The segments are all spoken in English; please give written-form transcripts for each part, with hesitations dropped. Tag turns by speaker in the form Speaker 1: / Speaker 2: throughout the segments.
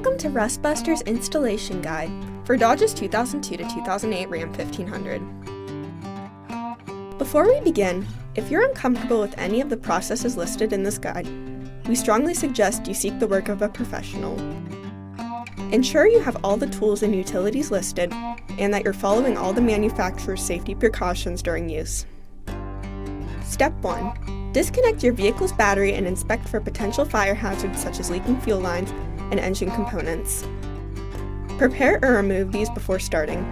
Speaker 1: Welcome to Rustbuster's installation guide for Dodge's 2002 to 2008 Ram 1500. Before we begin, if you're uncomfortable with any of the processes listed in this guide, we strongly suggest you seek the work of a professional. Ensure you have all the tools and utilities listed and that you're following all the manufacturer's safety precautions during use. Step 1. Disconnect your vehicle's battery and inspect for potential fire hazards such as leaking fuel lines and engine components. Prepare or remove these before starting.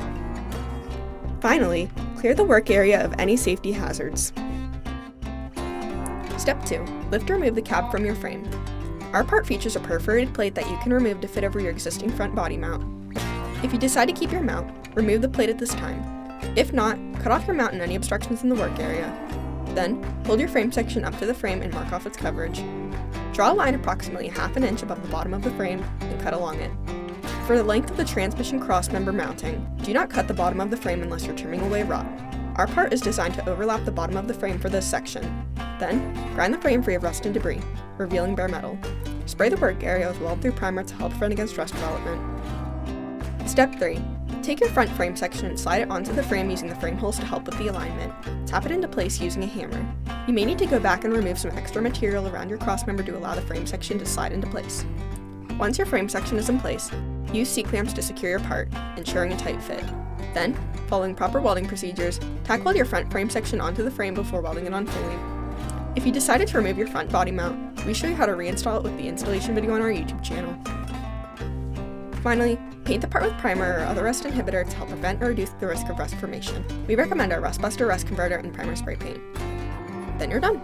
Speaker 1: Finally, clear the work area of any safety hazards. Step 2. Lift or remove the cab from your frame. Our part features a perforated plate that you can remove to fit over your existing front body mount. If you decide to keep your mount, remove the plate at this time. If not, cut off your mount and any obstructions in the work area. Then, hold your frame section up to the frame and mark off its coverage. Draw a line approximately ½ an inch above the bottom of the frame and cut along it. For the length of the transmission crossmember mounting, do not cut the bottom of the frame unless you're trimming away rot. Our part is designed to overlap the bottom of the frame for this section. Then, grind the frame free of rust and debris, revealing bare metal. Spray the work area with weld-through primer to help prevent against rust development. Step 3. Take your front frame section and slide it onto the frame using the frame holes to help with the alignment. Tap it into place using a hammer. You may need to go back and remove some extra material around your crossmember to allow the frame section to slide into place. Once your frame section is in place, use C-clamps to secure your part, ensuring a tight fit. Then, following proper welding procedures, tack weld your front frame section onto the frame before welding it on fully. If you decided to remove your front body mount, we show you how to reinstall it with the installation video on our YouTube channel. Finally, paint the part with primer or other rust inhibitor to help prevent or reduce the risk of rust formation. We recommend our Rustbuster Rust Converter and Primer Spray Paint. Then you're done!